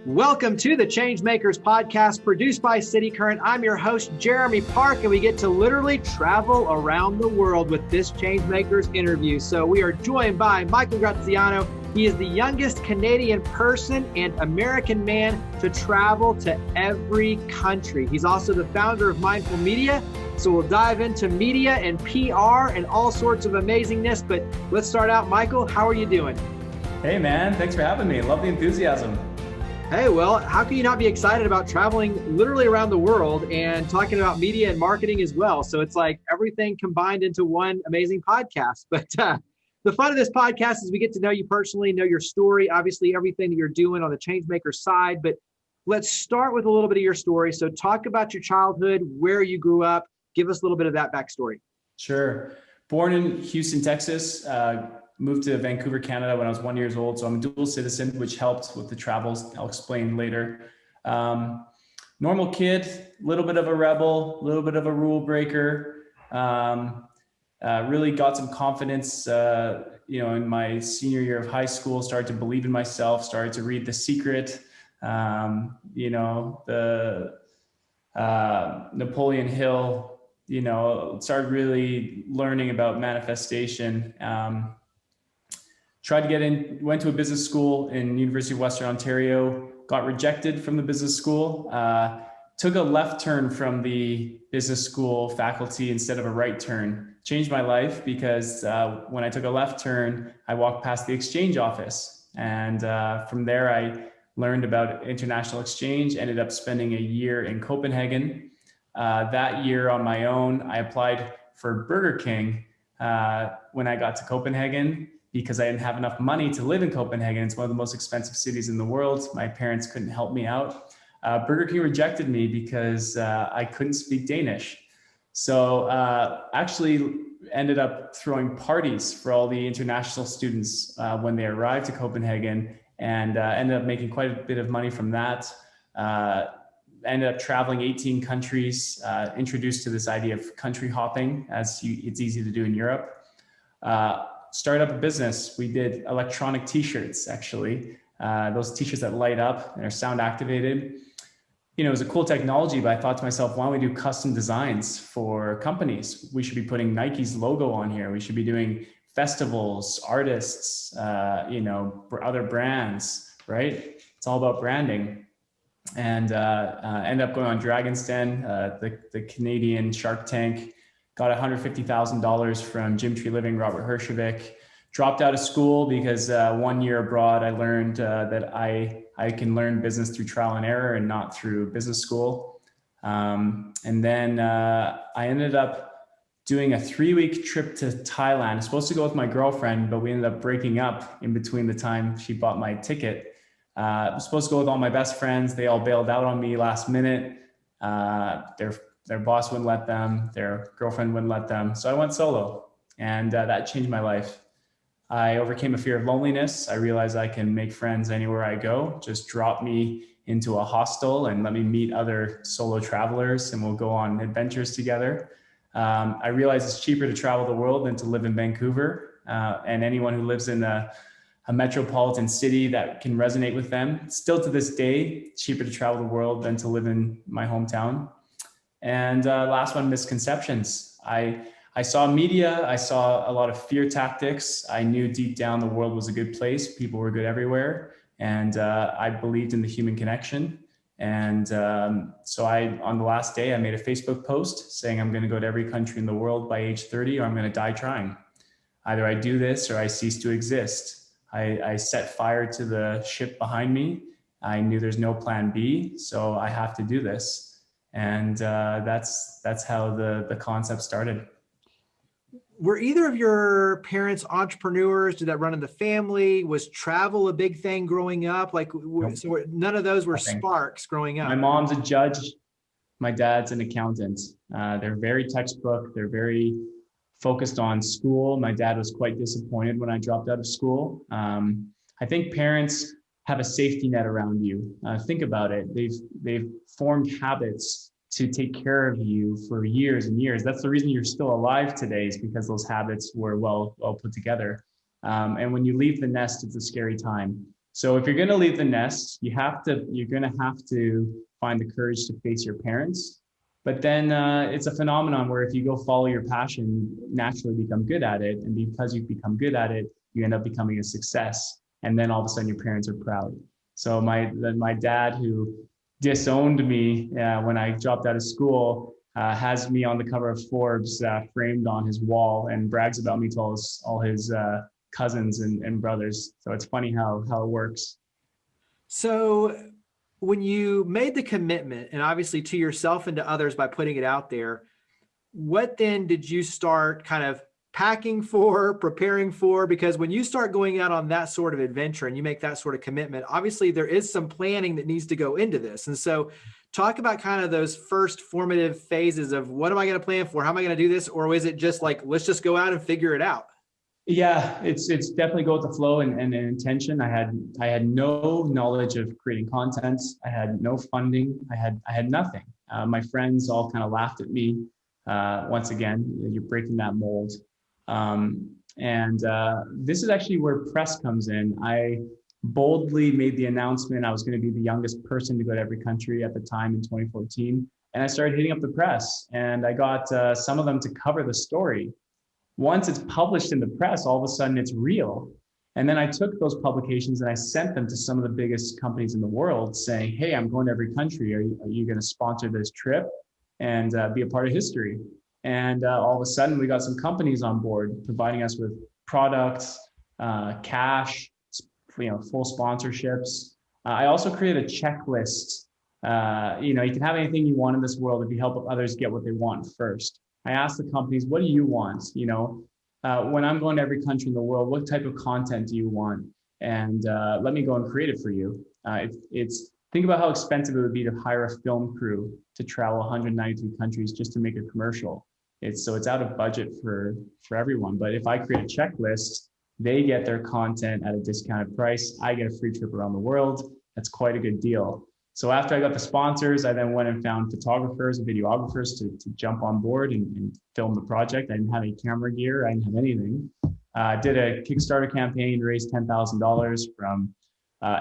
Welcome to the ChangeMakers podcast produced by City Current. I'm your host, Jeremy Park, and we get to literally travel around the world with this ChangeMakers interview. So we are joined by Michael Graziano. He is the youngest Canadian person and American man to travel to every country. He's also the founder of Mindful Media. So we'll dive into media and PR and all sorts of amazingness. But let's start out. Michael, how are you doing? Hey, man. Thanks for having me. Love the enthusiasm. Hey, well, how can you not be excited about traveling literally around the world and talking about media and marketing as well? So it's like everything combined into one amazing podcast. But the fun of this podcast is we get to know you personally, know your story, obviously everything that you're doing on the ChangeMakers side. But let's start with a little bit of your story. So talk about your childhood, where you grew up. Give us a little bit of that backstory. Sure. Born in Houston, Texas. Moved to Vancouver, Canada when I was 1 year old. So I'm a dual citizen, which helped with the travels. I'll explain later. Normal kid, a little bit of a rebel, a little bit of a rule breaker. Really got some confidence, in my senior year of high school, started to believe in myself, started to read The Secret, Napoleon Hill, started really learning about manifestation. Tried to get in, went to a business school in University of Western Ontario, got rejected from the business school, took a left turn from the business school faculty instead of a right turn. Changed my life because when I took a left turn, I walked past the exchange office. And from there, I learned about international exchange, ended up spending a year in Copenhagen. That year on my own, I applied for Burger King when I got to Copenhagen, because I didn't have enough money to live in Copenhagen. It's one of the most expensive cities in the world. My parents couldn't help me out. Burger King rejected me because I couldn't speak Danish. So actually ended up throwing parties for all the international students when they arrived to Copenhagen, and ended up making quite a bit of money from that. Ended up traveling 18 countries, introduced to this idea of country hopping, it's easy to do in Europe. Started up a business. We did electronic t-shirts, actually. Those t-shirts that light up and are sound activated. It was a cool technology, but I thought to myself, why don't we do custom designs for companies? We should be putting Nike's logo on here. We should be doing festivals, artists, other brands, right? It's all about branding. And ended up going on Dragon's Den, the Canadian Shark Tank. Got $150,000 from Jim Tree Living, Robert Herjavec. Dropped out of school because 1 year abroad, I learned that I can learn business through trial and error and not through business school. And then I ended up doing a 3-week trip to Thailand. I was supposed to go with my girlfriend, but we ended up breaking up in between the time she bought my ticket. I was supposed to go with all my best friends. They all bailed out on me last minute. Their boss wouldn't let them, their girlfriend wouldn't let them. So I went solo, and that changed my life. I overcame a fear of loneliness. I realized I can make friends anywhere I go. Just drop me into a hostel and let me meet other solo travelers, and we'll go on adventures together. I realized it's cheaper to travel the world than to live in Vancouver. And anyone who lives in a metropolitan city, that can resonate with them. Still to this day, cheaper to travel the world than to live in my hometown. And last one, misconceptions. I saw media, I saw a lot of fear tactics. I knew deep down the world was a good place. People were good everywhere. And I believed in the human connection. And so on the last day, I made a Facebook post saying I'm going to go to every country in the world by age 30, or I'm going to die trying. Either I do this or I cease to exist. I set fire to the ship behind me. I knew there's no plan B, so I have to do this. And that's how the concept started. Were either of your parents entrepreneurs? Did that run in the family? Was travel a big thing growing up? Nope. So none of those were Nothing. Sparks growing up. My mom's a judge. My dad's an accountant. They're very textbook. They're very focused on school. My dad was quite disappointed when I dropped out of school. I think parents have a safety net around you. Think about it. They've formed habits to take care of you for years and years. That's the reason you're still alive today, is because those habits were well put together. And when you leave the nest, it's a scary time. So if you're going to leave the nest, you're going to have to find the courage to face your parents. But then it's a phenomenon where if you go follow your passion, you naturally become good at it. And because you've become good at it, you end up becoming a success. And then all of a sudden your parents are proud. So my dad, who disowned me when I dropped out of school, has me on the cover of Forbes framed on his wall and brags about me to all his cousins and brothers. So it's funny how it works. So when you made the commitment, and obviously to yourself and to others by putting it out there, what then did you start kind of packing for, preparing for? Because when you start going out on that sort of adventure and you make that sort of commitment, obviously there is some planning that needs to go into this. And so talk about kind of those first formative phases of what am I going to plan for? How am I going to do this? Or is it just like, let's just go out and figure it out? Yeah, it's definitely go with the flow and intention. I had no knowledge of creating content. I had no funding. I had nothing. My friends all kind of laughed at me. Once again, you're breaking that mold. This is actually where press comes in. I boldly made the announcement I was going to be the youngest person to go to every country at the time in 2014. And I started hitting up the press, and I got some of them to cover the story. Once it's published in the press, all of a sudden it's real. And then I took those publications and I sent them to some of the biggest companies in the world saying, hey, I'm going to every country. Are you going to sponsor this trip and be a part of history? And all of a sudden we got some companies on board providing us with products, cash, full sponsorships. I also created a checklist. You can have anything you want in this world if you help others get what they want first. I asked the companies, what do you want? When I'm going to every country in the world, what type of content do you want? And let me go and create it for you. Think about how expensive it would be to hire a film crew to travel 192 countries just to make a commercial. It's out of budget for everyone. But if I create a checklist, they get their content at a discounted price. I get a free trip around the world. That's quite a good deal. So after I got the sponsors, I then went and found photographers and videographers to jump on board and film the project. I didn't have any camera gear. I didn't have anything. Did a Kickstarter campaign, raised $10,000 from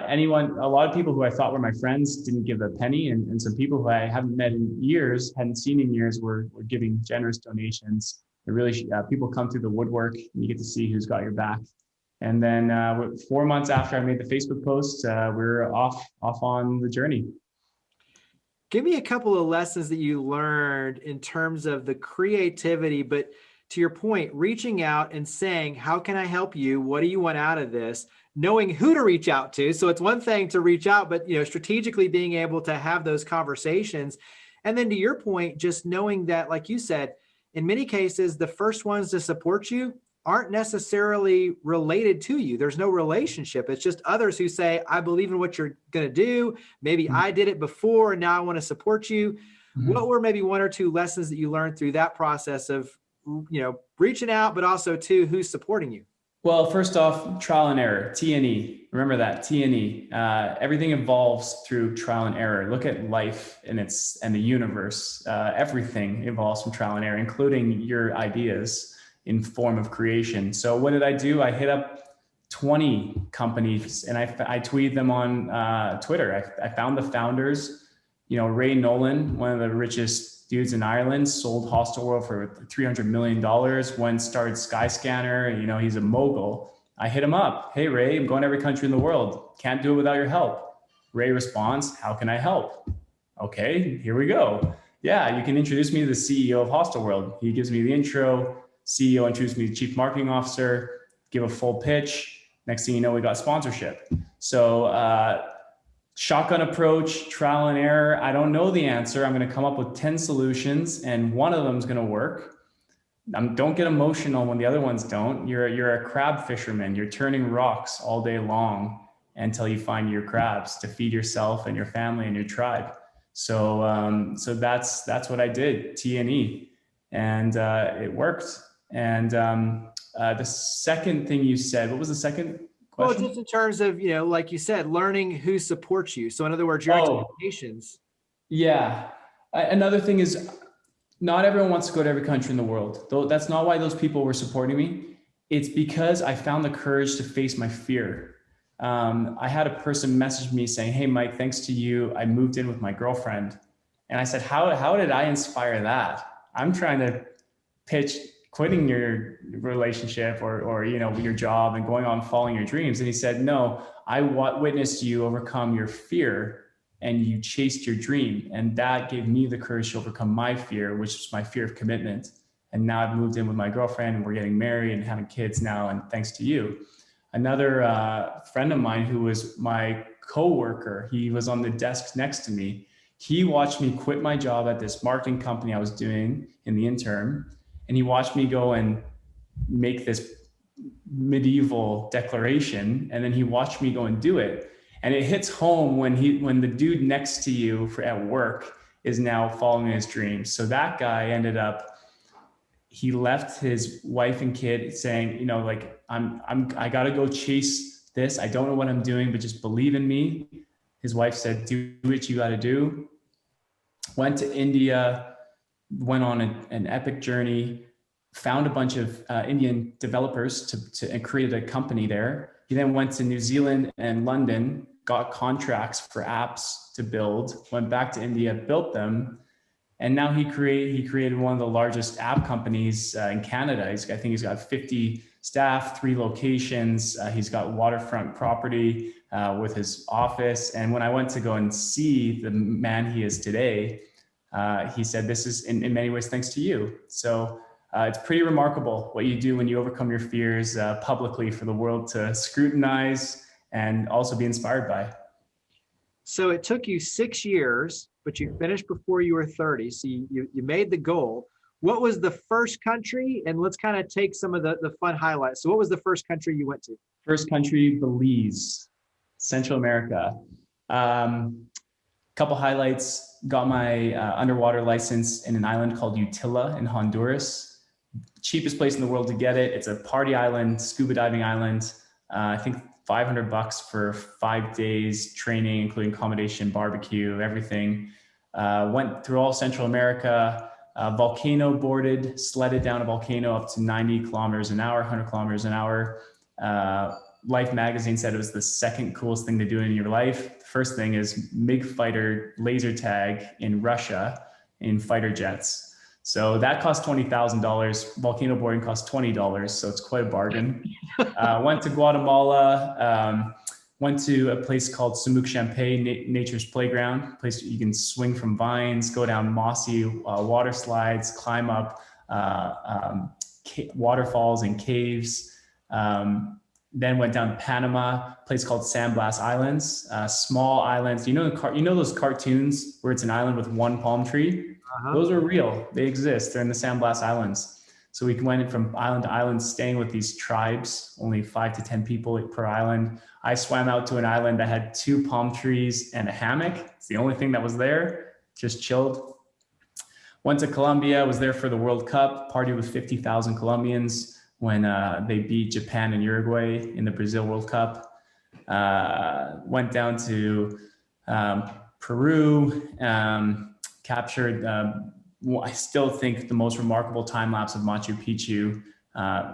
anyone. A lot of people who I thought were my friends didn't give a penny. And some people who I haven't met in years, hadn't seen in years, were giving generous donations. It really, people come through the woodwork and you get to see who's got your back. And then 4 months after I made the Facebook post, we're off on the journey. Give me a couple of lessons that you learned in terms of the creativity, but to your point, reaching out and saying, how can I help you? What do you want out of this? Knowing who to reach out to. So it's one thing to reach out, but strategically being able to have those conversations. And then to your point, just knowing that, like you said, in many cases, the first ones to support you aren't necessarily related to you. There's no relationship. It's just others who say, I believe in what you're going to do. Maybe I did it before and now I want to support you. What were maybe one or two lessons that you learned through that process of, reaching out, but also to who's supporting you? Well, first off, trial and error, T&E. Remember that, T&E. Everything evolves through trial and error. Look at life and the universe. Everything evolves from trial and error, including your ideas in form of creation. So what did I do? I hit up 20 companies and I tweeted them on Twitter. I found the founders. Ray Nolan, one of the richest dudes in Ireland, sold Hostelworld for $300 million. Went started Skyscanner. He's a mogul. I hit him up. Hey, Ray, I'm going to every country in the world. Can't do it without your help. Ray responds, how can I help? Okay, here we go. Yeah, you can introduce me to the CEO of Hostelworld. He gives me the intro. CEO introduced me to Chief Marketing Officer, give a full pitch. Next thing you know, we got sponsorship. So shotgun approach, trial and error. I don't know the answer. I'm going to come up with 10 solutions and one of them is going to work. Don't get emotional when the other ones don't. You're a crab fisherman. You're turning rocks all day long until you find your crabs to feed yourself and your family and your tribe. So that's what I did, T&E, and it worked. And the second thing you said, what was the second question? Well, just in terms of, like you said, learning who supports you. So in other words, your expectations. Yeah. Another thing is not everyone wants to go to every country in the world. Though that's not why those people were supporting me. It's because I found the courage to face my fear. I had a person message me saying, "Hey, Mike, thanks to you, I moved in with my girlfriend." And I said, how did I inspire that? I'm trying to pitch quitting your relationship or your job and going on following your dreams. And he said, "No, I witnessed you overcome your fear and you chased your dream. And that gave me the courage to overcome my fear, which was my fear of commitment. And now I've moved in with my girlfriend and we're getting married and having kids now. And thanks to you." Another friend of mine who was my coworker, he was on the desk next to me. He watched me quit my job at this marketing company I was doing in the interim. And he watched me go and make this medieval declaration. And then he watched me go and do it. And it hits home when the dude next to you at work is now following his dreams. So that guy he left his wife and kid saying, I got to go chase this. I don't know what I'm doing, but just believe in me. His wife said, "Do what you got to do." Went to India, went on an epic journey, found a bunch of Indian developers and created a company there. He then went to New Zealand and London, got contracts for apps to build, went back to India, built them. And now he created one of the largest app companies in Canada. I think he's got 50 staff, 3 locations. He's got waterfront property with his office. And when I went to go and see the man he is today, he said, "This is in many ways thanks to you." So it's pretty remarkable what you do when you overcome your fears publicly for the world to scrutinize and also be inspired by. So it took you 6 years, but you finished before you were 30. So you made the goal. What was the first country? And let's kind of take some of the fun highlights. So what was the first country you went to? First country, Belize, Central America. Couple highlights: got my underwater license in an island called Utila in Honduras. Cheapest place in the world to get it. It's a party island, scuba diving island. I think $500 for 5 days training, including accommodation, barbecue, everything. Went through all Central America, volcano boarded, sledded down a volcano up to 90 kilometers an hour, 100 kilometers an hour. Life magazine said it was the second coolest thing to do in your life. The first thing is MiG fighter laser tag in Russia in fighter jets. So that cost $20,000. Volcano boarding cost $20. So it's quite a bargain. Went to Guatemala, went to a place called Sumuk Champey, Nature's Playground, place you can swing from vines, go down mossy water slides, climb up waterfalls and caves. Then went down to Panama, a place called San Blas Islands, small islands. You know those cartoons where it's an island with one palm tree? Uh-huh. Those are real. They exist. They're in the San Blas Islands. So we went from island to island, staying with these tribes, only 5 to 10 people per island. I swam out to an island that had 2 palm trees and a hammock. It's the only thing that was there. Just chilled. Went to Colombia, was there for the World Cup, partied with 50,000 Colombians when they beat Japan and Uruguay in the Brazil World Cup. Went down to Peru, captured, I still think, the most remarkable time lapse of Machu Picchu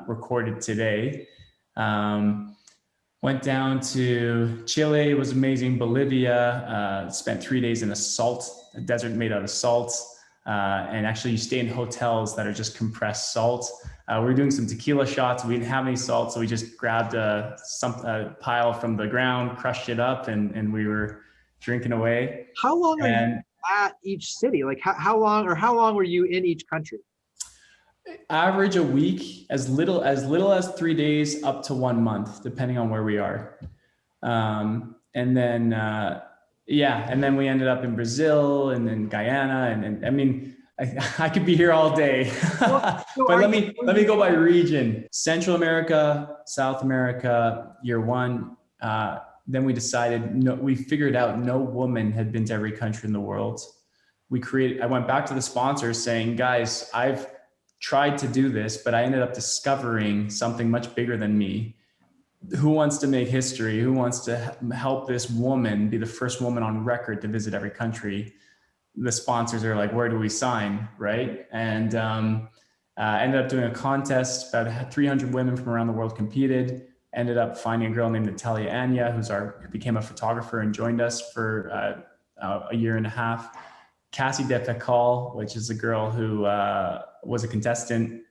recorded today. Went down to Chile, it was amazing. Bolivia, spent 3 days in a desert made out of salt. And actually you stay in hotels that are just compressed salt. We were doing some tequila shots. We didn't have any salt, so we just grabbed a pile from the ground, crushed it up, and we were drinking away. How long are you at each city? Like how long were you in each country? Average a week, as little as 3 days up to 1 month, depending on where we are. And then we ended up in Brazil and then Guyana, and I mean, I could be here all day. But let me go by region. Central America, South America, year 1. Then we decided, we figured out no woman had been to every country in the world. I went back to the sponsors saying, guys, I've tried to do this, but I ended up discovering something much bigger than me. Who wants to make history? Who wants to help this woman be the first woman on record to visit every country? The sponsors are like, where do we sign, right? And ended up doing a contest. About 300 women from around the world competed. ended up finding a girl named Natalia Anya, who became a photographer and joined us for a year and a half. Cassie Depekal, which is a girl who was a contestant.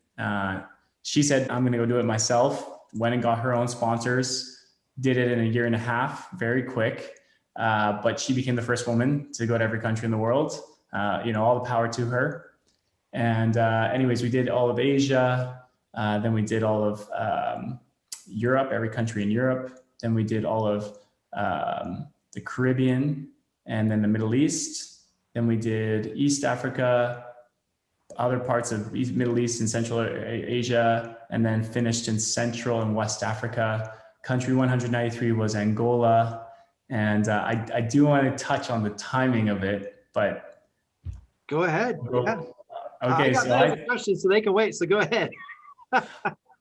She said, I'm going to go do it myself. Went and got her own sponsors, did it in a year and a half, very quick. But she became the first woman to go to every country in the world. All the power to her. And anyways, we did all of Asia. Then we did all of Europe, every country in Europe. Then we did all of the Caribbean and then the Middle East. Then we did East Africa, other parts of Middle East and Central Asia, and then finished in Central and West Africa. Country 193 was Angola. And I do want to touch on the timing of it, but. Go ahead. Yeah. Okay. I got questions so they can wait. So go ahead.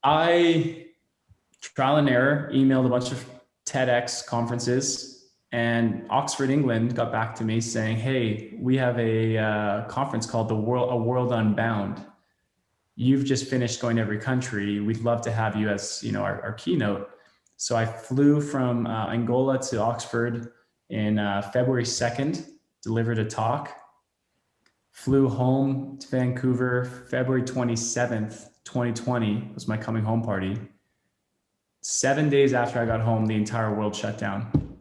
I trial and error emailed a bunch of TEDx conferences, and Oxford, England got back to me saying, hey, we have a conference called A World Unbound. You've just finished going to every country. We'd love to have you as, our keynote. So I flew from Angola to Oxford in February 2nd, delivered a talk, flew home to Vancouver, February 27th, 2020 was my coming home party. 7 days after I got home, the entire world shut down.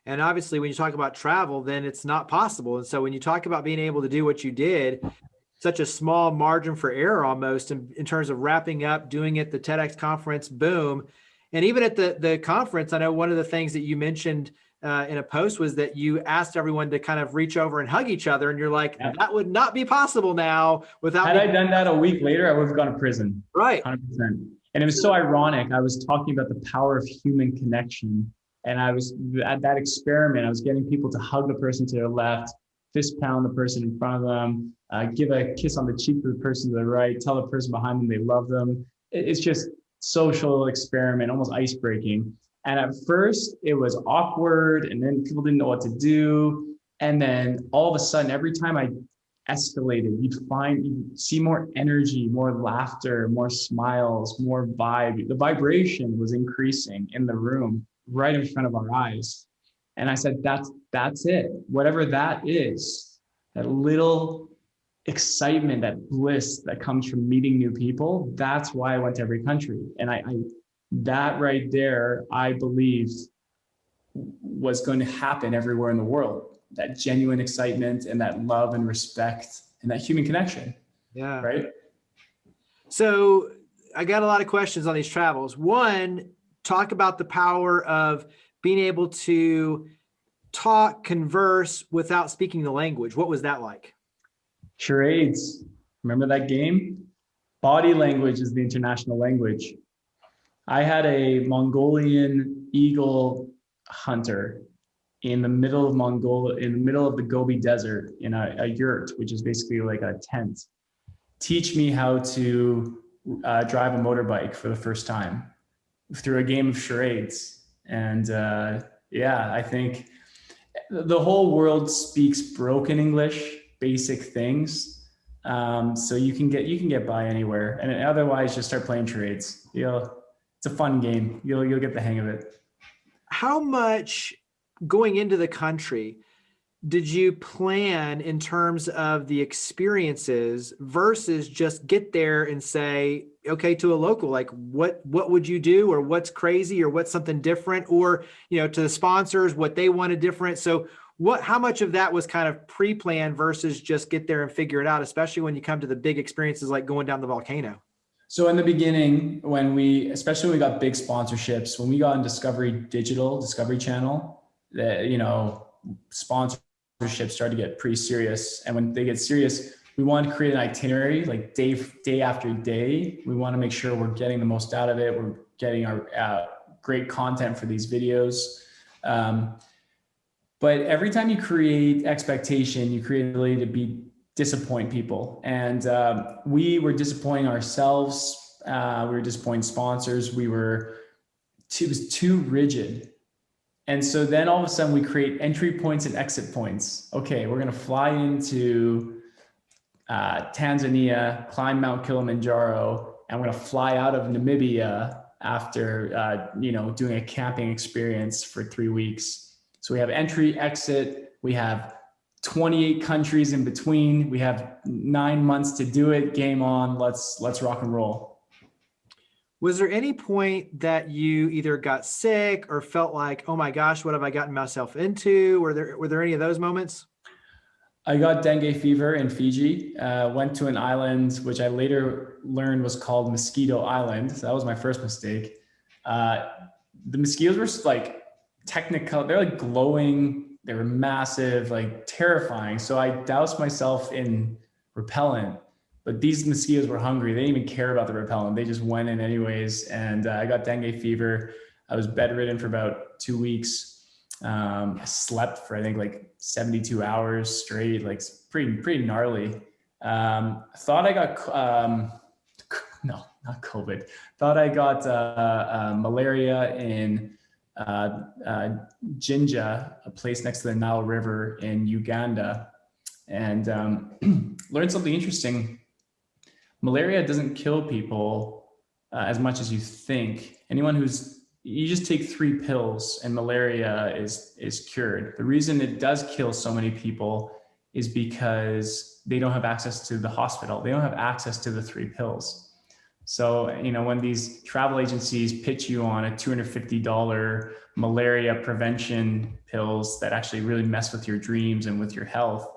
And obviously when you talk about travel, then it's not possible. And so when you talk about being able to do what you did, such a small margin for error almost in terms of wrapping up, doing it, the TEDx conference, boom. And even at the conference, I know one of the things that you mentioned in a post was that you asked everyone to kind of reach over and hug each other. And you're like, that would not be possible now without. Had I done that a week later, I would have gone to prison. Right. 100%. And it was so ironic. I was talking about the power of human connection. And I was at that experiment, I was getting people to hug the person to their left, fist pound the person in front of them, give a kiss on the cheek to the person to the right, tell the person behind them they love them. It's just social experiment, almost ice breaking. And at first it was awkward, and then people didn't know what to do. And then all of a sudden, every time I escalated, you'd see more energy, more laughter, more smiles, more vibe. The vibration was increasing in the room right in front of our eyes. And I said, that's it. Whatever that is, that little excitement, that bliss that comes from meeting new people, that's why I went to every country. And that right there, I believed was going to happen everywhere in the world. That genuine excitement and that love and respect and that human connection. Yeah. Right. So I got a lot of questions on these travels. One, talk about the power of being able to talk, converse without speaking the language. What was that like? Charades. Remember that game? Body language is the international language. I had a Mongolian eagle hunter in the middle of Mongolia, in the middle of the Gobi Desert, in a yurt, which is basically like a tent, teach me how to drive a motorbike for the first time through a game of charades. And I think the whole world speaks broken English, basic things. So you can get by anywhere. And otherwise just start playing charades. It's a fun game. You'll get the hang of it. How much going into the country did you plan in terms of the experiences versus just get there and say, okay, to a local, like what would you do, or what's crazy, or what's something different, or, to the sponsors, what they wanted different. So how much of that was kind of pre-planned versus just get there and figure it out, especially when you come to the big experiences like going down the volcano? So in the beginning, especially when we got big sponsorships, when we got on Discovery Channel, sponsorships started to get pretty serious. And when they get serious, we want to create an itinerary, like day after day. We want to make sure we're getting the most out of it. We're getting our great content for these videos. But every time you create expectation, you create the ability to disappoint people. And we were disappointing ourselves. We were disappointing sponsors. It was too rigid. And so then all of a sudden we create entry points and exit points. Okay, we're going to fly into Tanzania, climb Mount Kilimanjaro, and we're going to fly out of Namibia after, doing a camping experience for 3 weeks. So we have entry, exit, we have 28 countries in between. We have 9 months to do it. Game on. Let's rock and roll. Was there any point that you either got sick or felt like, oh my gosh, what have I gotten myself into? Were there any of those moments? I got dengue fever in Fiji, went to an island, which I later learned was called Mosquito Island. So that was my first mistake. The mosquitoes were like technical. They're like glowing. They were massive, like terrifying. So I doused myself in repellent, but these mosquitoes were hungry. They didn't even care about the repellent. They just went in anyways. And I got dengue fever. I was bedridden for about 2 weeks. I slept for, I think, like 72 hours straight, like pretty gnarly. Thought I got, no, not COVID. Thought I got malaria in Jinja, a place next to the Nile River in Uganda, and learned something interesting. Malaria doesn't kill people as much as you think. You just take 3 pills and malaria is cured. The reason it does kill so many people is because they don't have access to the hospital. They don't have access to the 3 pills. So, when these travel agencies pitch you on a $250 malaria prevention pills that actually really mess with your dreams and with your health,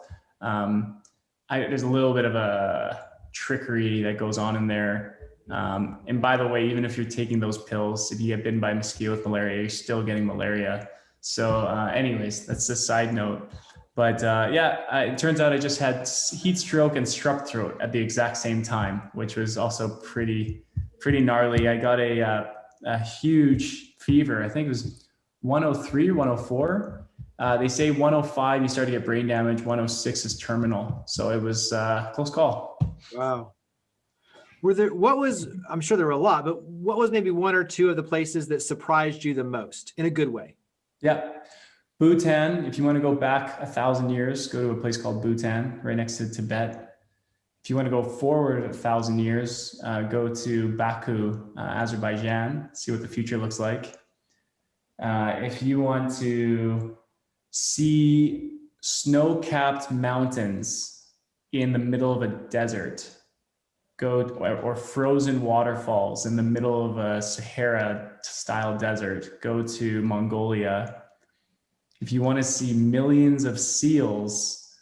there's a little bit of a trickery that goes on in there. And by the way, even if you're taking those pills, if you get bitten by a mosquito with malaria, you're still getting malaria. So anyways, that's a side note. But it turns out I just had heat stroke and strep throat at the exact same time, which was also pretty gnarly. I got a huge fever. I think it was 103 or 104. They say 105, you start to get brain damage. 106 is terminal. So it was close call. Wow. I'm sure there were a lot, but what was maybe 1 or 2 of the places that surprised you the most in a good way? Yeah. Bhutan, if you want to go back 1,000 years, go to a place called Bhutan, right next to Tibet. If you want to go forward 1,000 years, go to Baku, Azerbaijan, see what the future looks like. If you want to see snow-capped mountains in the middle of a desert, or frozen waterfalls in the middle of a Sahara-style desert, go to Mongolia. If you want to see millions of seals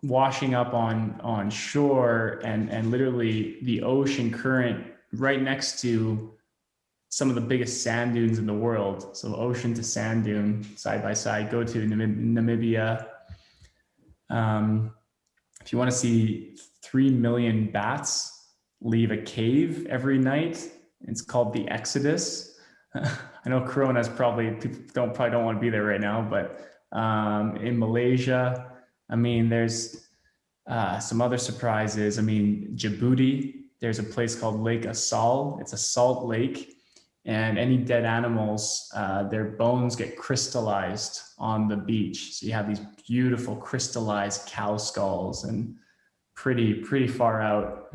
washing up on shore and literally the ocean current right next to some of the biggest sand dunes in the world, so ocean to sand dune side by side, go to Namibia. If you want to see 3 million bats leave a cave every night, it's called the Exodus. I know Corona's people don't want to be there right now, but in Malaysia, there's some other surprises. Djibouti, there's a place called Lake Assal. It's a salt lake, and any dead animals, their bones get crystallized on the beach. So you have these beautiful crystallized cow skulls, and pretty far out.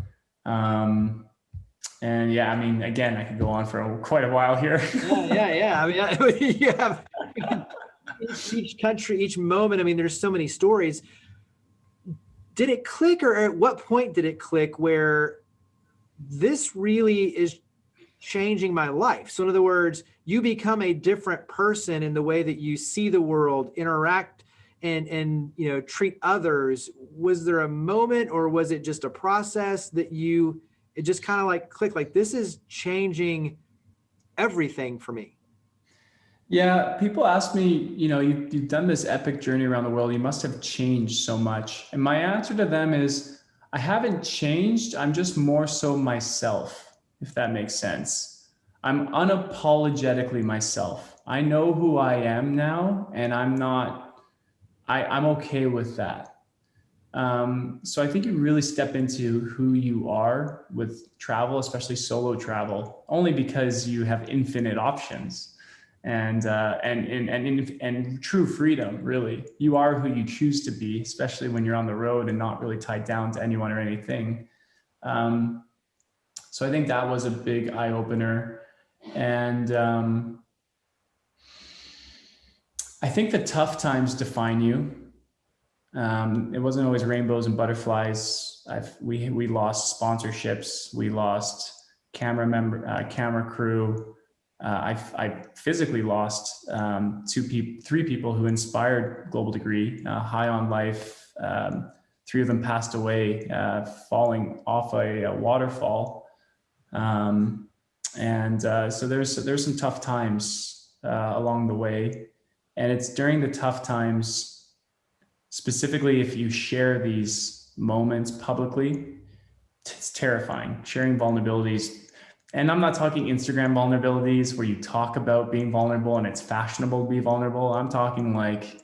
And again, I could go on for quite a while here. Yeah. You have each country, each moment. There's so many stories. Did it click, or at what point did it click where this really is changing my life? So in other words, you become a different person in the way that you see the world, interact, and treat others. Was there a moment, or was it just a process that it just kind of like clicked, like this is changing everything for me? Yeah, people ask me, you've done this epic journey around the world. You must have changed so much. And my answer to them is, I haven't changed. I'm just more so myself, if that makes sense. I'm unapologetically myself. I know who I am now, and I'm okay with that. So I think you really step into who you are with travel, especially solo travel, only because you have infinite options and true freedom. Really, you are who you choose to be, especially when you're on the road and not really tied down to anyone or anything. So I think that was a big eye opener. And I think the tough times define you. It wasn't always rainbows and butterflies. We lost sponsorships. We lost camera crew. I physically lost three people who inspired Global Degree, high on life. Three of them passed away falling off a waterfall. So there's some tough times along the way. And it's during the tough times, specifically if you share these moments publicly, it's terrifying. Sharing vulnerabilities. And I'm not talking Instagram vulnerabilities where you talk about being vulnerable and it's fashionable to be vulnerable. I'm talking like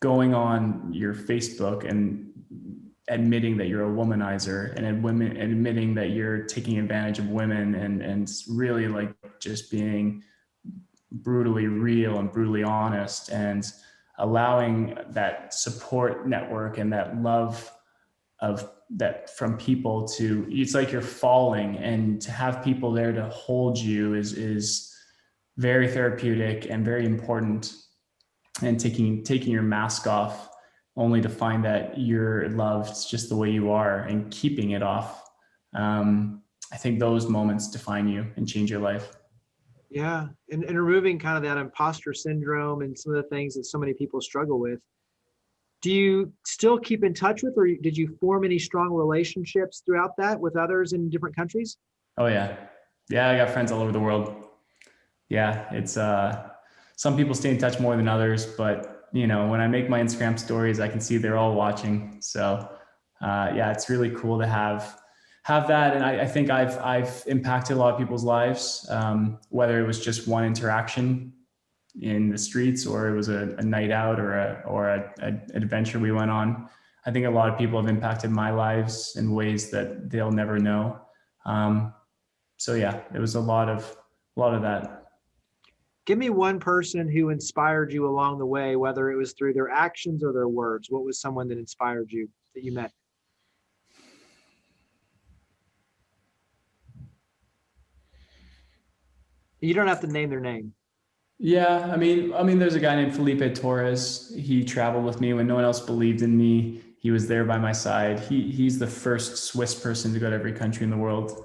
going on your Facebook and admitting that you're a womanizer and admitting that you're taking advantage of women and really like just being brutally real and brutally honest, and allowing that support network and that love of that from people to, it's like you're falling, and to have people there to hold you is very therapeutic and very important. And taking your mask off only to find that you're loved just the way you are, and keeping it off. I think those moments define you and change your life. Yeah. And removing kind of that imposter syndrome and some of the things that so many people struggle with. Do you still keep in touch with, or did you form any strong relationships throughout that with others in different countries? Oh yeah. Yeah. I got friends all over the world. Yeah. It's, some people stay in touch more than others, but you know, when I make my Instagram stories, I can see they're all watching. So, yeah, it's really cool to have that. And I think I've impacted a lot of people's lives, whether it was just one interaction in the streets, or it was a night out, or an adventure we went on. I think a lot of people have impacted my lives in ways that they'll never know. So yeah, it was a lot of that. Give me one person who inspired you along the way, whether it was through their actions or their words. What was someone that inspired you that you met? You don't have to name their name. Yeah, I mean, there's a guy named Felipe Torres. He traveled with me when no one else believed in me. He was there by my side. He's the first Swiss person to go to every country in the world.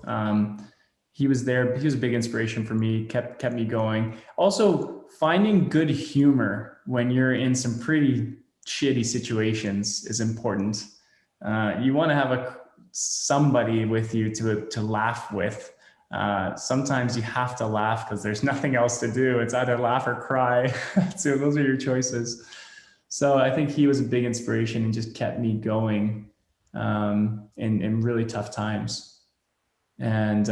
He was there. He was a big inspiration for me. Kept me going. Also, finding good humor when you're in some pretty shitty situations is important. You want to have somebody with you to laugh with. Sometimes you have to laugh because there's nothing else to do. It's either laugh or cry. So those are your choices. So I think he was a big inspiration and just kept me going in really tough times. And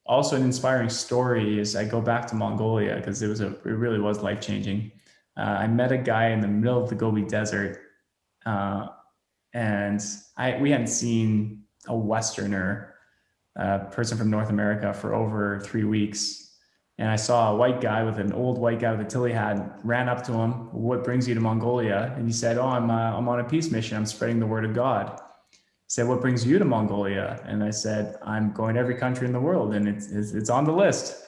also an inspiring story is I go back to Mongolia because it really was life-changing. I met a guy in the middle of the Gobi Desert, and we hadn't seen a Westerner, person from North America, for over 3 weeks. And I saw an old white guy with a Tilly hat, ran up to him. "What brings you to Mongolia?" And he said, "Oh, I'm on a peace mission. I'm spreading the word of God." He said, "What brings you to Mongolia?" And I said, "I'm going to every country in the world, and it's on the list."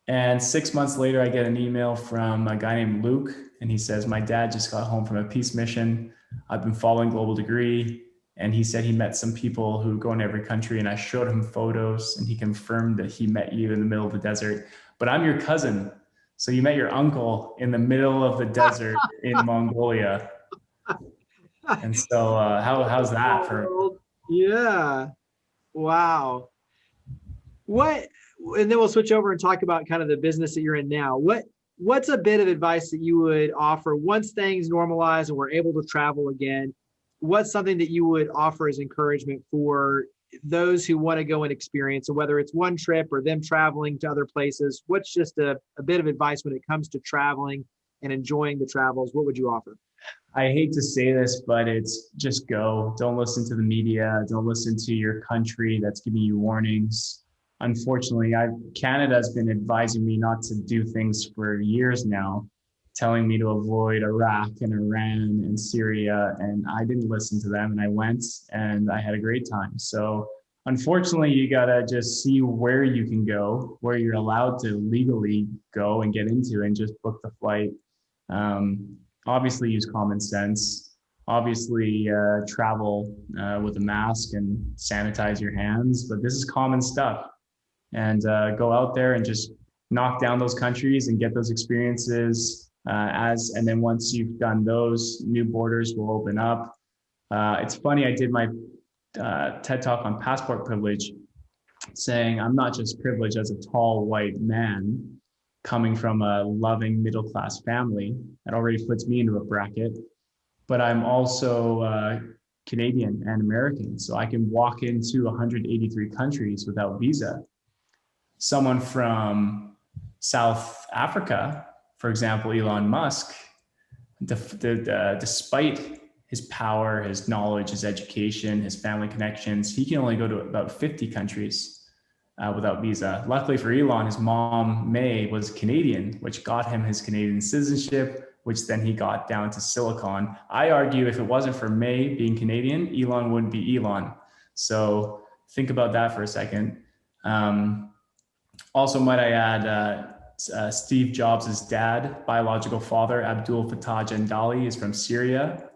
And 6 months later, I get an email from a guy named Luke, and he says, "My dad just got home from a peace mission. I've been following Global Degree." And he said he met some people who go in every country, and I showed him photos, and he confirmed that he met you in the middle of the desert. "But I'm your cousin. So you met your uncle in the middle of the desert in Mongolia." And so how's that for? Yeah. Wow. And then we'll switch over and talk about kind of the business that you're in now. What's a bit of advice that you would offer once things normalize and we're able to travel again? What's something that you would offer as encouragement for those who want to go and experience, and whether it's one trip or them traveling to other places? What's just a bit of advice when it comes to traveling and enjoying the travels? What would you offer? I hate to say this, but it's just go. Don't listen to the media. Don't listen to your country that's giving you warnings. Unfortunately, Canada has been advising me not to do things for years now, telling me to avoid Iraq and Iran and Syria. And I didn't listen to them, and I went and I had a great time. So unfortunately, you gotta just see where you can go, where you're allowed to legally go and get into, and just book the flight. Obviously, use common sense. Obviously, travel with a mask and sanitize your hands. But this is common stuff. And go out there and just knock down those countries and get those experiences. And then once you've done those, new borders will open up. It's funny, I did my TED Talk on passport privilege, saying I'm not just privileged as a tall white man coming from a loving middle-class family that already puts me into a bracket, but I'm also Canadian and American. So I can walk into 183 countries without visa. Someone from South Africa, for example, Elon Musk, despite his power, his knowledge, his education, his family connections, he can only go to about 50 countries without visa. Luckily for Elon, his mom, May, was Canadian, which got him his Canadian citizenship, which then he got down to Silicon. I argue if it wasn't for May being Canadian, Elon wouldn't be Elon. So think about that for a second. Also, might I add, Steve Jobs' dad, biological father, Abdul Fattah Jandali, is from Syria.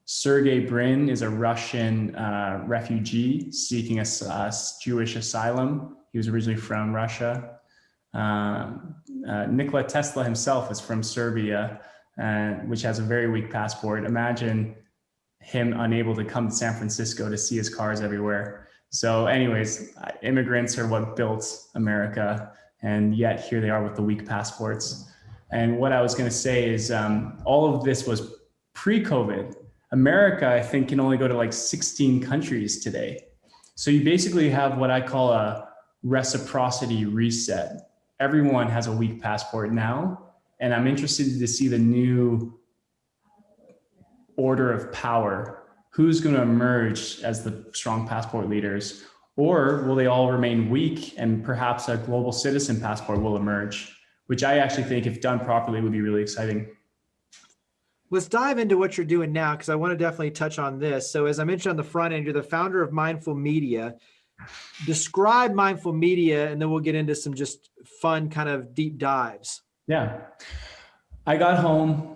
Sergey Brin is a Russian refugee seeking a Jewish asylum. He was originally from Russia. Nikola Tesla himself is from Serbia, which has a very weak passport. Imagine him unable to come to San Francisco to see his cars everywhere. So anyways, immigrants are what built America, and yet here they are with the weak passports. And what I was going to say is all of this was pre-COVID. America, I think, can only go to like 16 countries today. So you basically have what I call a reciprocity reset. Everyone has a weak passport now, and I'm interested to see the new order of power. Who's going to emerge as the strong passport leaders? Or will they all remain weak and perhaps a global citizen passport will emerge, which I actually think, if done properly, would be really exciting. Let's dive into what you're doing now, because I want to definitely touch on this. So as I mentioned on the front end, you're the founder of Mindful Media. Describe Mindful Media, and then we'll get into some just fun kind of deep dives. Yeah. I got home.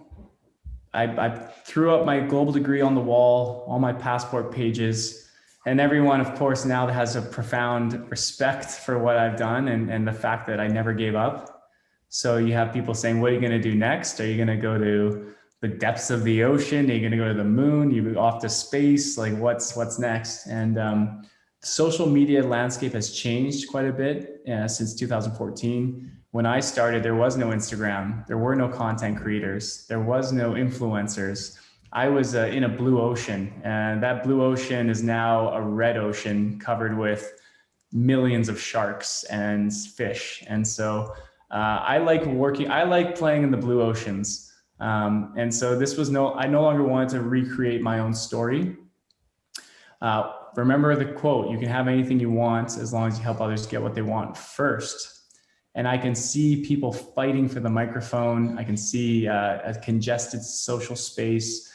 I threw up my global degree on the wall, all my passport pages, and everyone, of course, now has a profound respect for what I've done and the fact that I never gave up. So you have people saying, what are you going to do next? Are you going to go to the depths of the ocean? Are you going to go to the moon? You off to space? Like what's next? And the social media landscape has changed quite a bit since 2014. When I started, there was no Instagram. There were no content creators. There was no influencers. I was in a blue ocean, and that blue ocean is now a red ocean covered with millions of sharks and fish. And so I like playing in the blue oceans. And so I no longer wanted to recreate my own story. Remember the quote, you can have anything you want as long as you help others get what they want first. And I can see people fighting for the microphone. I can see a congested social space.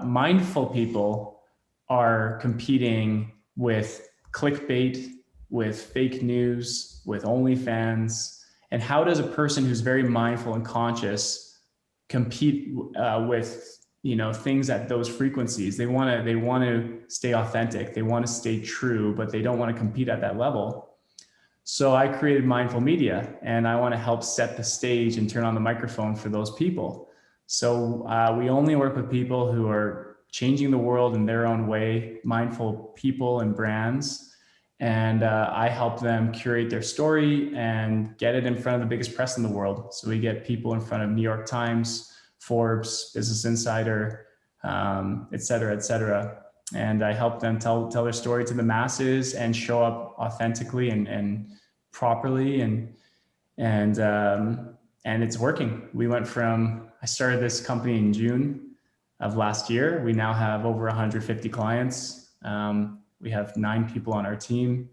Mindful people are competing with clickbait, with fake news, with OnlyFans. And how does a person who's very mindful and conscious compete with things at those frequencies? They want to stay authentic. They want to stay true, but they don't want to compete at that level. So I created Mindful Media, and I want to help set the stage and turn on the microphone for those people. So we only work with people who are changing the world in their own way, mindful people and brands. And I help them curate their story and get it in front of the biggest press in the world. So we get people in front of New York Times, Forbes, Business Insider, et cetera, et cetera. And I help them tell their story to the masses and show up authentically and properly. And it's working. I started this company in June of last year. We now have over 150 clients. We have 9 people on our team.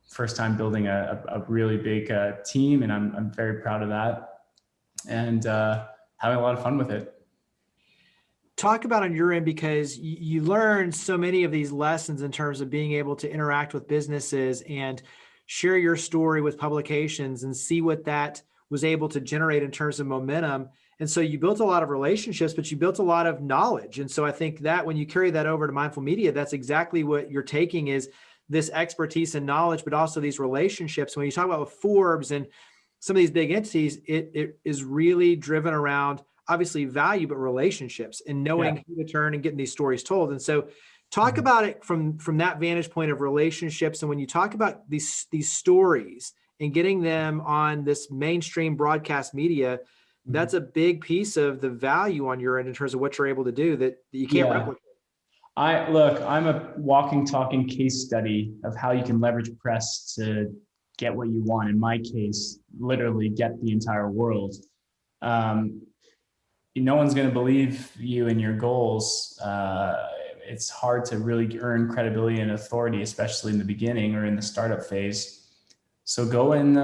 First time building a really big team, and I'm very proud of that. And having a lot of fun with it. Talk about on your end, because you learn so many of these lessons in terms of being able to interact with businesses and share your story with publications and see what that was able to generate in terms of momentum. And so you built a lot of relationships, but you built a lot of knowledge. And so I think that when you carry that over to mindful media, that's exactly what you're taking, is this expertise and knowledge, but also these relationships. When you talk about Forbes and some of these big entities, it is really driven around obviously value, but relationships and knowing who to turn and getting these stories told. And so talk about it from that vantage point of relationships. And when you talk about these stories and getting them on this mainstream broadcast media, that's a big piece of the value on your end in terms of what you're able to do that you can't replicate. I'm a walking, talking case study of how you can leverage press to get what you want. In my case, literally get the entire world. No one's going to believe you and your goals. It's hard to really earn credibility and authority, especially in the beginning or in the startup phase. So go and,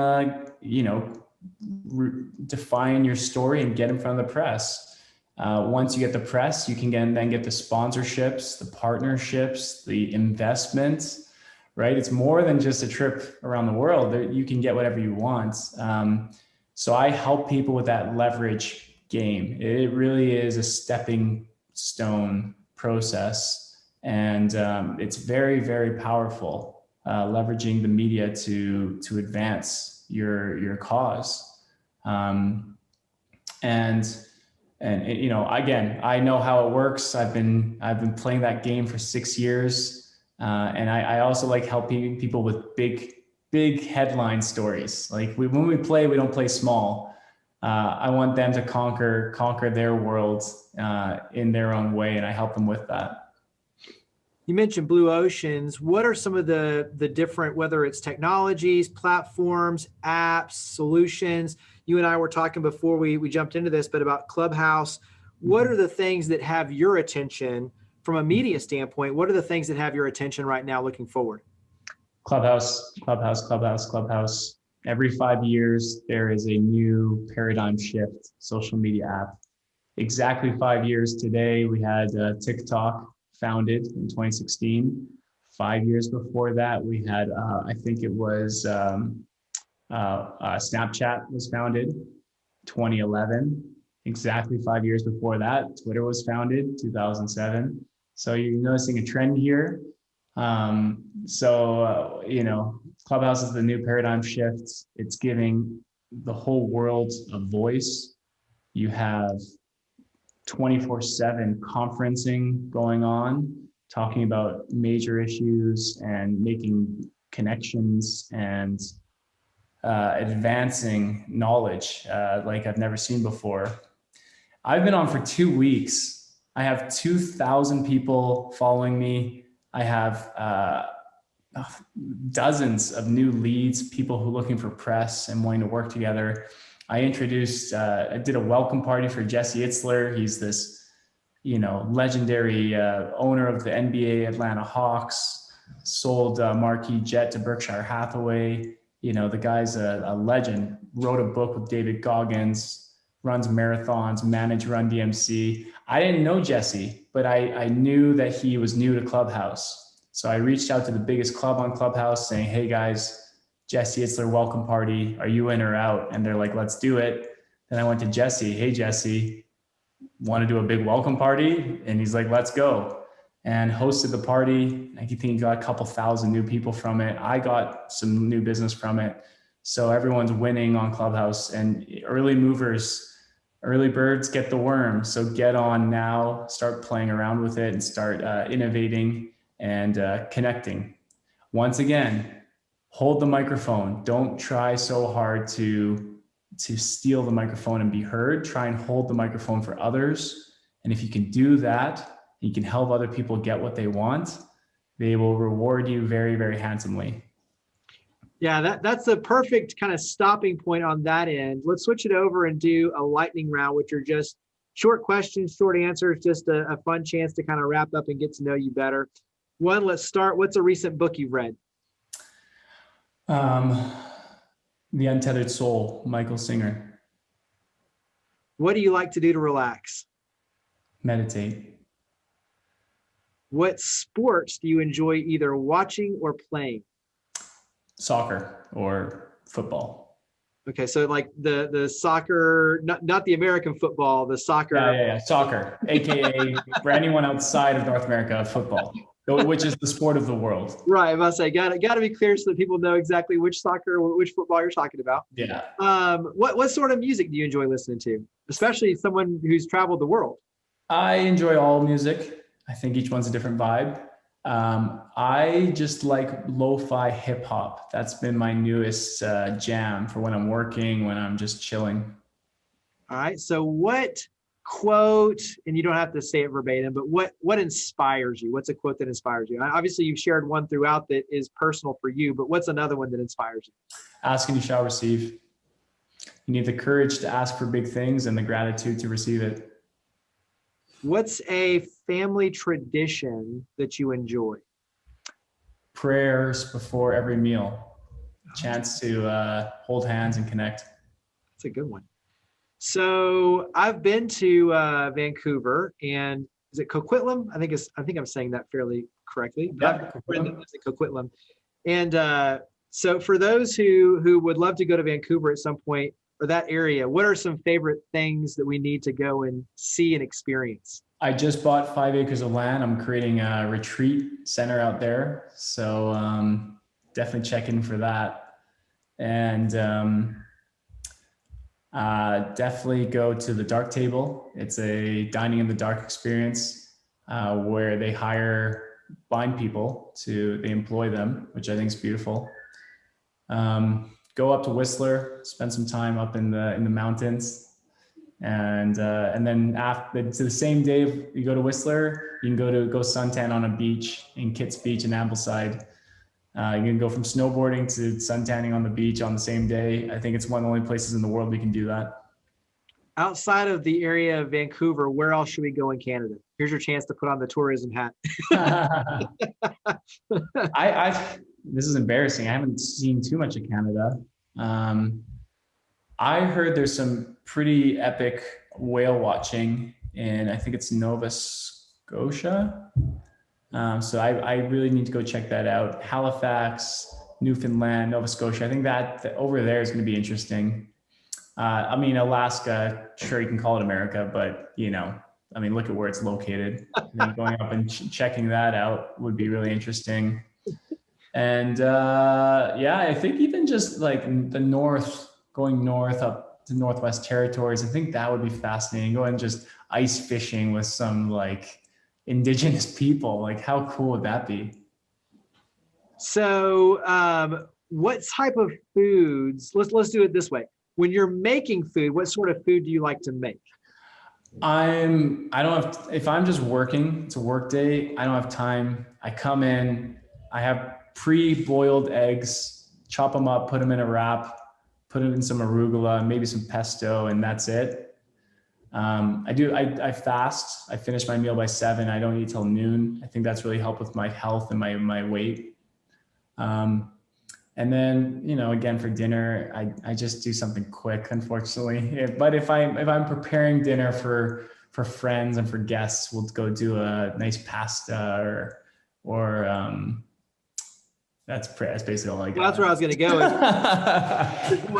define your story and get in front of the press. Once you get the press, you can then get the sponsorships, the partnerships, the investments, right? It's more than just a trip around the world. You can get whatever you want. So I help people with that leverage game. It really is a stepping stone process. And it's very, very powerful, leveraging the media to advance your cause. Again, I know how it works. I've been playing that game for 6 years. And I also like helping people with big headline stories. Like when we play, we don't play small. I want them to conquer their world in their own way, and I help them with that. You mentioned Blue Oceans. What are some of the different, whether it's technologies, platforms, apps, solutions? You and I were talking before we jumped into this, but about Clubhouse. What are the things that have your attention from a media standpoint? What are the things that have your attention right now looking forward? Clubhouse. Every 5 years, there is a new paradigm shift social media app. Exactly 5 years today, we had TikTok founded in 2016. 5 years before that, we had, I think it was Snapchat was founded 2011. Exactly 5 years before that, Twitter was founded 2007. So you're noticing a trend here. Clubhouse is the new paradigm shift. It's giving the whole world a voice. You have 24/7 conferencing going on, talking about major issues and making connections and advancing knowledge like I've never seen before. I've been on for 2 weeks. I have 2,000 people following me. I have dozens of new leads, people who are looking for press and wanting to work together. I did a welcome party for Jesse Itzler. He's this, legendary owner of the NBA Atlanta Hawks, sold Marquis Jet to Berkshire Hathaway. The guy's a legend, wrote a book with David Goggins, runs marathons, managed Run DMC. I didn't know Jesse, but I knew that he was new to Clubhouse. So I reached out to the biggest club on Clubhouse saying, hey guys, Jesse Itzler welcome party. Are you in or out? And they're like, let's do it. Then I went to Jesse. Hey, Jesse, want to do a big welcome party? And he's like, let's go. And hosted the party. I think he got a couple thousand new people from it. I got some new business from it. So everyone's winning on Clubhouse, and early movers, early birds get the worm. So get on now, start playing around with it and start innovating and connecting. Once again, hold the microphone. Don't try so hard to steal the microphone and be heard. Try and hold the microphone for others. And if you can do that, you can help other people get what they want. They will reward you very, very handsomely. Yeah, that's the perfect kind of stopping point on that end. Let's switch it over and do a lightning round, which are just short questions, short answers, just a fun chance to kind of wrap up and get to know you better. One, let's start. What's a recent book you've read? The Untethered Soul, Michael Singer. What do you like to do to relax? Meditate. What sports do you enjoy either watching or playing? Soccer or football. Okay, so like the soccer, not the American football, the soccer. Yeah. Soccer, AKA for anyone outside of North America, football, which is the sport of the world. Right, I must say, got to be clear so that people know exactly which soccer or which football you're talking about. Yeah. What sort of music do you enjoy listening to, especially someone who's traveled the world? I enjoy all music. I think each one's a different vibe. I just like lo-fi hip hop. That's been my newest jam for when I'm working, when I'm just chilling. All right. So what quote, and you don't have to say it verbatim, but what inspires you? What's a quote that inspires you? Obviously, you've shared one throughout that is personal for you, but what's another one that inspires you? Ask and you shall receive. You need the courage to ask for big things and the gratitude to receive it. What's a family tradition that you enjoy? Prayers before every meal. Chance to hold hands and connect. That's a good one. So I've been to Vancouver, and is it Coquitlam? I think I'm saying that fairly correctly. Yeah, Coquitlam. And so for those who would love to go to Vancouver at some point, or that area, what are some favorite things that we need to go and see and experience? I just bought 5 acres of land. I'm creating a retreat center out there. So definitely check in for that. And definitely go to the Dark Table. It's a dining in the dark experience where they hire blind people they employ them, which I think is beautiful. Go up to Whistler, spend some time up in the mountains, and then after the same day you go to Whistler, you can go suntan on a beach in Kitts Beach in Ambleside. You can go from snowboarding to suntanning on the beach on the same day. I think it's one of the only places in the world we can do that. Outside of the area of Vancouver, where else should we go in Canada? Here's your chance to put on the tourism hat. This is embarrassing. I haven't seen too much of Canada. I heard there's some pretty epic whale watching in, I think it's Nova Scotia. So I really need to go check that out. Halifax, Newfoundland, Nova Scotia. I think that over there is going to be interesting. I mean, Alaska, sure, you can call it America, but look at where it's located. Going up and checking that out would be really interesting. And I think even just like going north up to Northwest Territories, I think that would be fascinating. Go and just ice fishing with some like indigenous people. Like, how cool would that be? So what type of foods, let's do it this way. When you're making food, what sort of food do you like to make? If I'm just working, it's a work day, I don't have time. I come in, I have pre-boiled eggs, chop them up, put them in a wrap, put it in some arugula, maybe some pesto, and that's it. I fast. I finish my meal by 7. I don't eat till noon. I think that's really helped with my health and my weight. And then, again, for dinner, I just do something quick, unfortunately. But if I'm preparing dinner for friends and for guests, we'll go do a nice pasta or that's basically all I got. Well, that's where I was going to go. If you're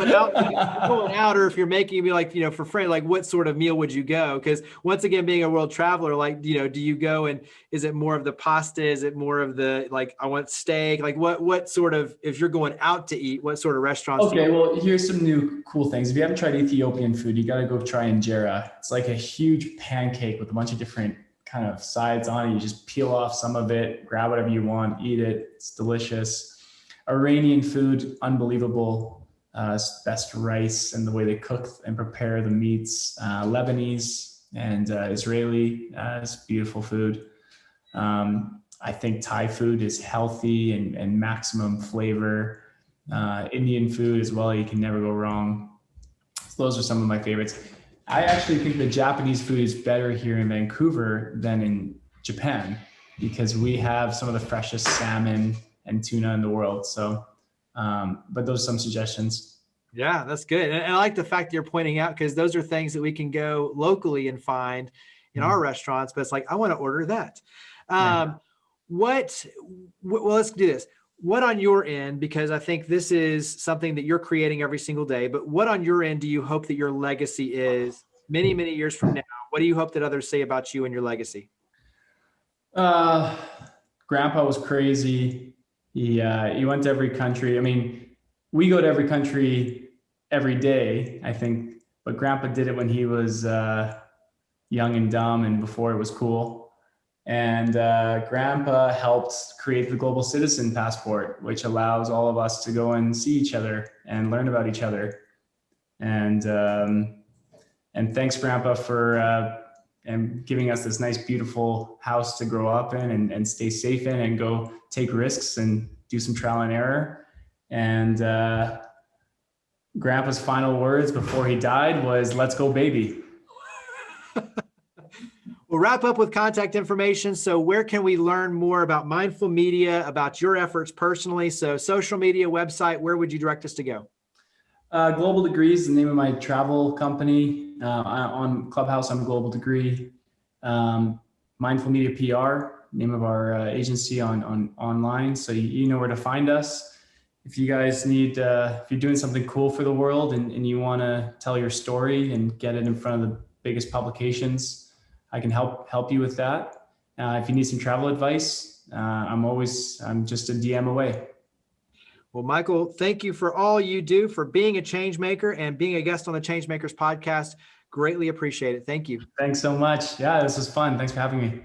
going out, or if you're making, you'd be like, for friends, like what sort of meal would you go? Because once again, being a world traveler, like, do you go and is it more of the pasta? Is it more of the, like, I want steak? Like what sort of, if you're going out to eat, what sort of restaurants? Okay, well, here's some new cool things. If you haven't tried Ethiopian food, you got to go try injera. It's like a huge pancake with a bunch of different kind of sides on it. You just peel off some of it, grab whatever you want, eat it. It's delicious. Iranian food, unbelievable. Best rice and the way they cook and prepare the meats. Lebanese and Israeli is beautiful food. I think Thai food is healthy and maximum flavor. Indian food as well, you can never go wrong. So those are some of my favorites. I actually think the Japanese food is better here in Vancouver than in Japan because we have some of the freshest salmon and tuna in the world. So, but those are some suggestions. Yeah, that's good. And I like the fact that you're pointing out, because those are things that we can go locally and find in our restaurants, but it's like, I want to order that. Yeah. Well, let's do this. What on your end, because I think this is something that you're creating every single day, but what on your end do you hope that your legacy is many, many years from now? What do you hope that others say about you and your legacy? Grandpa was crazy. He went to every country. I mean, we go to every country every day, I think, but Grandpa did it when he was young and dumb and before it was cool. And Grandpa helped create the Global Citizen Passport, which allows all of us to go and see each other and learn about each other. And thanks, Grandpa, for and giving us this nice, beautiful house to grow up in and stay safe in and go take risks and do some trial and error. And Grandpa's final words before he died was, "Let's go, baby." We'll wrap up with contact information. So where can we learn more about Mindful Media, about your efforts personally? So social media, website, where would you direct us to go? Global Degree is the name of my travel company. On Clubhouse, I'm Global Degree. Mindful Media PR, name of our agency on online. So you know where to find us. If you guys need, if you're doing something cool for the world and you want to tell your story and get it in front of the biggest publications, I can help you with that. If you need some travel advice, I'm just a DM away. Well, Michael, thank you for all you do, for being a change maker and being a guest on the ChangeMakers podcast. Greatly appreciate it. Thank you. Thanks so much. Yeah, this was fun. Thanks for having me.